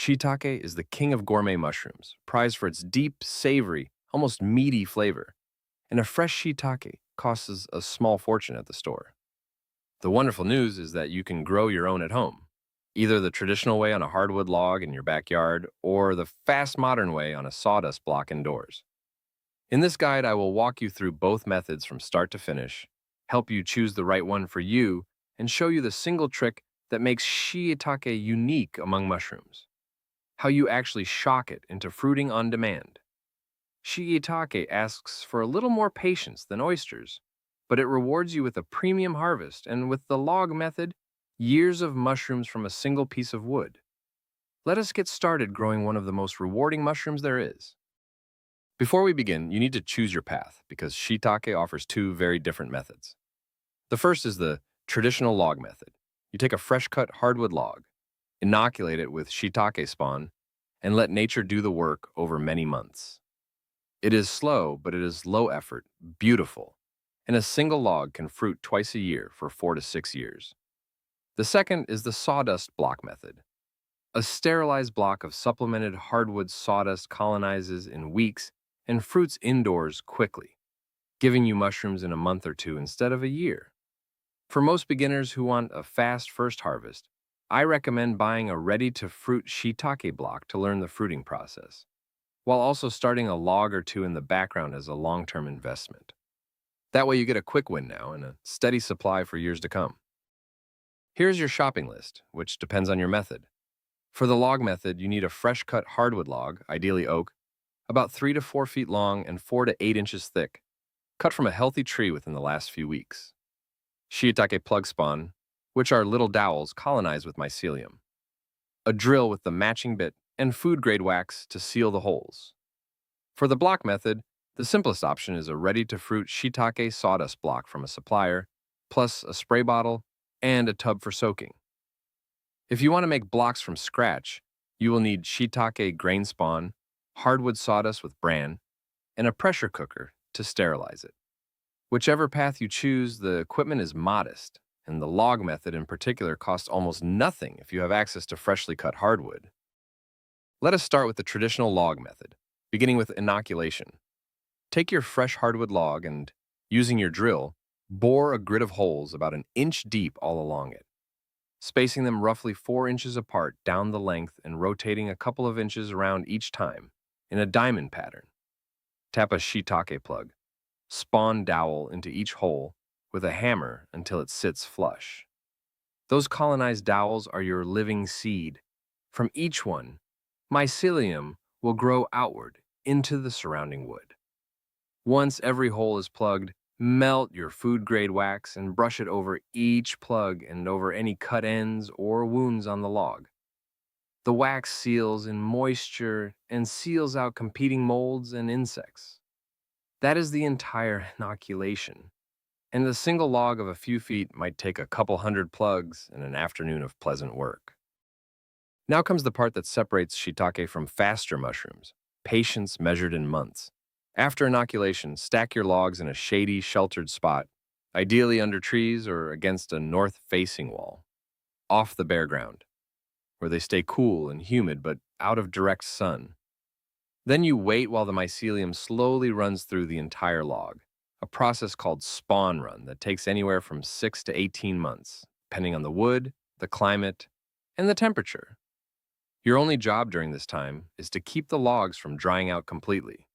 Shiitake is the king of gourmet mushrooms, prized for its deep, savory, almost meaty flavor. And a fresh shiitake costs a small fortune at the store. The wonderful news is that you can grow your own at home, either the traditional way on a hardwood log in your backyard or the fast modern way on a sawdust block indoors. In this guide, I will walk you through both methods from start to finish, help you choose the right one for you, and show you the single trick that makes shiitake unique among mushrooms: how you actually shock it into fruiting on demand. Shiitake asks for a little more patience than oysters, but it rewards you with a premium harvest and, with the log method, years of mushrooms from a single piece of wood. Let us get started growing one of the most rewarding mushrooms there is. Before we begin, you need to choose your path because shiitake offers two very different methods. The first is the traditional log method. You take a fresh-cut hardwood log, inoculate it with shiitake spawn, and let nature do the work over many months. It is slow, but it is low effort, beautiful, and a single log can fruit twice a year for 4 to 6 years. The second is the sawdust block method. A sterilized block of supplemented hardwood sawdust colonizes in weeks and fruits indoors quickly, giving you mushrooms in a month or two instead of a year. For most beginners who want a fast first harvest, I recommend buying a ready-to-fruit shiitake block to learn the fruiting process, while also starting a log or two in the background as a long-term investment. That way you get a quick win now and a steady supply for years to come. Here's your shopping list, which depends on your method. For the log method, you need a fresh-cut hardwood log, ideally oak, about 3 to 4 feet long and 4 to 8 inches thick, cut from a healthy tree within the last few weeks. Shiitake plug spawn, which are little dowels colonized with mycelium. A drill with the matching bit and food-grade wax to seal the holes. For the block method, the simplest option is a ready-to-fruit shiitake sawdust block from a supplier, plus a spray bottle and a tub for soaking. If you want to make blocks from scratch, you will need shiitake grain spawn, hardwood sawdust with bran, and a pressure cooker to sterilize it. Whichever path you choose, the equipment is modest, and the log method in particular costs almost nothing if you have access to freshly cut hardwood. Let us start with the traditional log method, beginning with inoculation. Take your fresh hardwood log and, using your drill, bore a grid of holes about an inch deep all along it, spacing them roughly 4 inches apart down the length and rotating a couple of inches around each time in a diamond pattern. Tap a shiitake plug, spawn dowel into each hole with a hammer until it sits flush. Those colonized dowels are your living seed. From each one, mycelium will grow outward into the surrounding wood. Once every hole is plugged, melt your food-grade wax and brush it over each plug and over any cut ends or wounds on the log. The wax seals in moisture and seals out competing molds and insects. That is the entire inoculation, and the single log of a few feet might take a couple hundred plugs and an afternoon of pleasant work. Now comes the part that separates shiitake from faster mushrooms, patience measured in months. After inoculation, stack your logs in a shady, sheltered spot, ideally under trees or against a north-facing wall, off the bare ground, where they stay cool and humid but out of direct sun. Then you wait while the mycelium slowly runs through the entire log, a process called spawn run that takes anywhere from 6 to 18 months, depending on the wood, the climate, and the temperature. Your only job during this time is to keep the logs from drying out completely.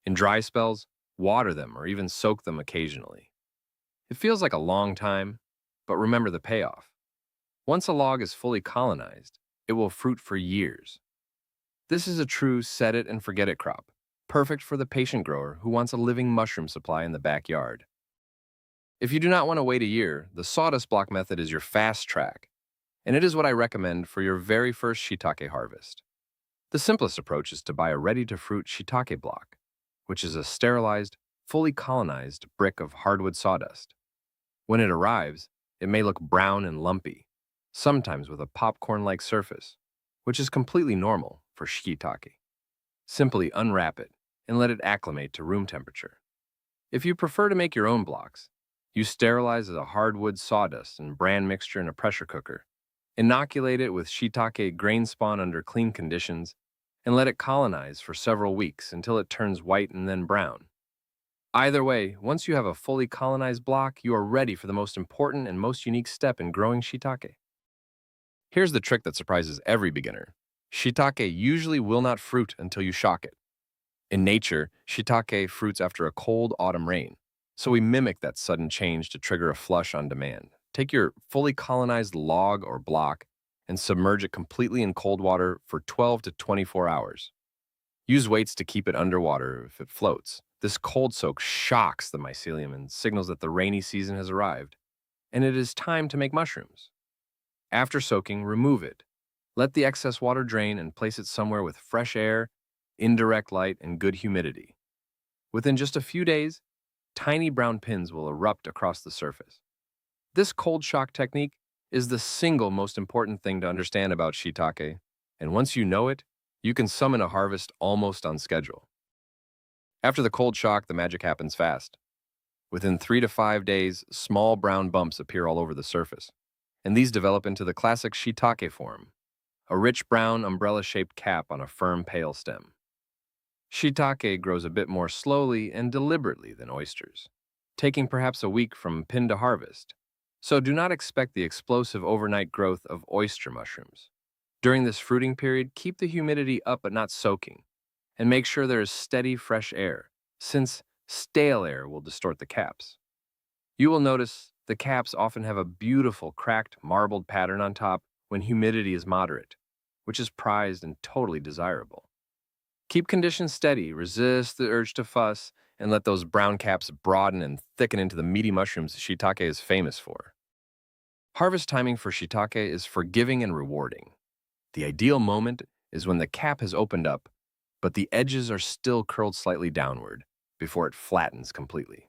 In dry spells, water them or even soak them occasionally. It feels like a long time, but remember the payoff. Once a log is fully colonized, it will fruit for years. This is a true set-it-and-forget-it crop, perfect for the patient grower who wants a living mushroom supply in the backyard. If you do not want to wait a year, the sawdust block method is your fast track, and it is what I recommend for your very first shiitake harvest. The simplest approach is to buy a ready-to-fruit shiitake block, which is a sterilized, fully colonized brick of hardwood sawdust. When it arrives, it may look brown and lumpy, sometimes with a popcorn-like surface, which is completely normal for shiitake. Simply unwrap it and let it acclimate to room temperature. If you prefer to make your own blocks, you sterilize a hardwood sawdust and bran mixture in a pressure cooker, Inoculate it with shiitake grain spawn under clean conditions and let it colonize for several weeks until it turns white and then brown. Either way, once you have a fully colonized block, you are ready for the most important and most unique step in growing shiitake. Here's the trick that surprises every beginner. Shiitake usually will not fruit until you shock it. In nature, shiitake fruits after a cold autumn rain, so we mimic that sudden change to trigger a flush on demand. Take your fully colonized log or block and submerge it completely in cold water for 12 to 24 hours. Use weights to keep it underwater if it floats. This cold soak shocks the mycelium and signals that the rainy season has arrived, and it is time to make mushrooms. After soaking, remove it. Let the excess water drain and place it somewhere with fresh air, indirect light, and good humidity. Within just a few days, tiny brown pins will erupt across the surface. This cold shock technique is the single most important thing to understand about shiitake, and once you know it, you can summon a harvest almost on schedule. After the cold shock, the magic happens fast. Within 3 to 5 days, small brown bumps appear all over the surface, and these develop into the classic shiitake form, a rich brown umbrella-shaped cap on a firm pale stem. Shiitake grows a bit more slowly and deliberately than oysters, taking perhaps a week from pin to harvest, so do not expect the explosive overnight growth of oyster mushrooms. During this fruiting period, keep the humidity up but not soaking, and make sure there is steady, fresh air, since stale air will distort the caps. You will notice the caps often have a beautiful, cracked, marbled pattern on top when humidity is moderate, which is prized and totally desirable. Keep conditions steady, resist the urge to fuss, and let those brown caps broaden and thicken into the meaty mushrooms shiitake is famous for. Harvest timing for shiitake is forgiving and rewarding. The ideal moment is when the cap has opened up, but the edges are still curled slightly downward before it flattens completely.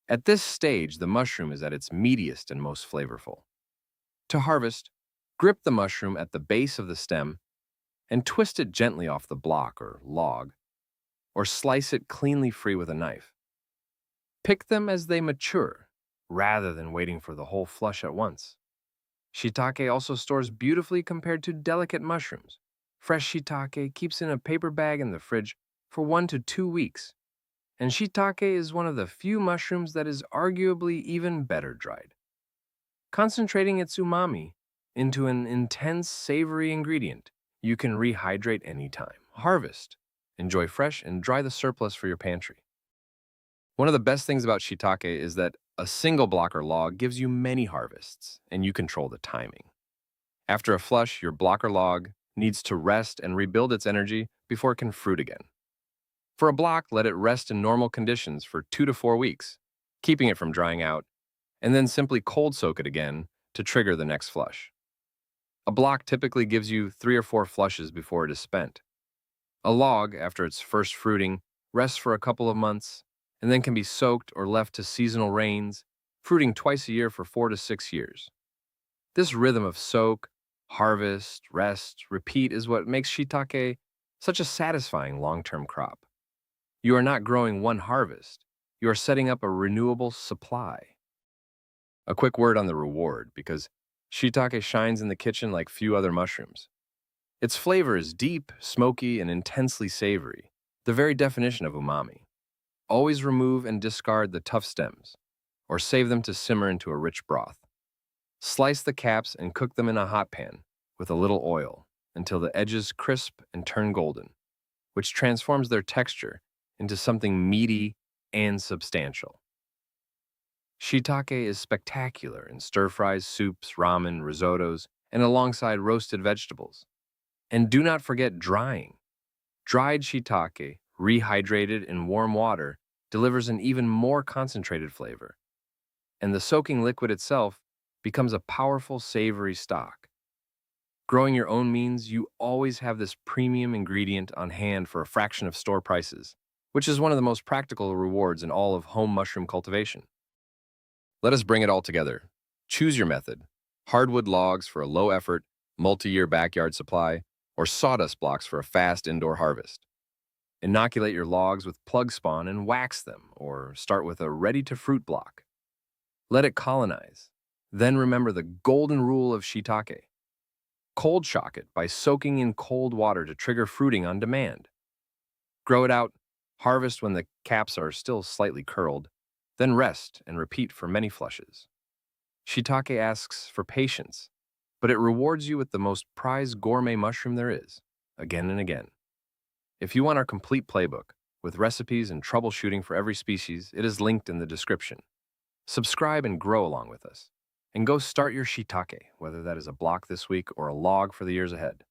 At this stage, the mushroom is at its meatiest and most flavorful. To harvest, grip the mushroom at the base of the stem and twist it gently off the block or log, or slice it cleanly free with a knife. Pick them as they mature, rather than waiting for the whole flush at once. Shiitake also stores beautifully compared to delicate mushrooms. Fresh shiitake keeps in a paper bag in the fridge for 1 to 2 weeks, and shiitake is one of the few mushrooms that is arguably even better dried. Concentrating its umami into an intense, savory ingredient, you can rehydrate anytime. Harvest, enjoy fresh, and dry the surplus for your pantry. One of the best things about shiitake is that a single block or log gives you many harvests, and you control the timing. After a flush, your block or log needs to rest and rebuild its energy before it can fruit again. For a block, let it rest in normal conditions for 2 to 4 weeks, keeping it from drying out, and then simply cold soak it again to trigger the next flush. A block typically gives you 3 or 4 flushes before it is spent. A log, after its first fruiting, rests for a couple of months and then can be soaked or left to seasonal rains, fruiting twice a year for 4 to 6 years. This rhythm of soak, harvest, rest, repeat is what makes shiitake such a satisfying long-term crop. You are not growing one harvest, you are setting up a renewable supply. A quick word on the reward, because shiitake shines in the kitchen like few other mushrooms. Its flavor is deep, smoky, and intensely savory, the very definition of umami. Always remove and discard the tough stems, or save them to simmer into a rich broth. Slice the caps and cook them in a hot pan with a little oil until the edges crisp and turn golden, which transforms their texture into something meaty and substantial. Shiitake is spectacular in stir-fries, soups, ramen, risottos, and alongside roasted vegetables. And do not forget drying. Dried shiitake, rehydrated in warm water, delivers an even more concentrated flavor. And the soaking liquid itself becomes a powerful savory stock. Growing your own means you always have this premium ingredient on hand for a fraction of store prices, which is one of the most practical rewards in all of home mushroom cultivation. Let us bring it all together. Choose your method: hardwood logs for a low-effort, multi-year backyard supply, or sawdust blocks for a fast indoor harvest. Inoculate your logs with plug spawn and wax them, or start with a ready-to-fruit block. Let it colonize. Then remember the golden rule of shiitake: Cold shock it by soaking in cold water to trigger fruiting on demand. Grow it out, harvest when the caps are still slightly curled, then rest and repeat for many flushes. Shiitake asks for patience, but it rewards you with the most prized gourmet mushroom there is, again and again. If you want our complete playbook, with recipes and troubleshooting for every species, it is linked in the description. Subscribe and grow along with us. And go start your shiitake, whether that is a block this week or a log for the years ahead.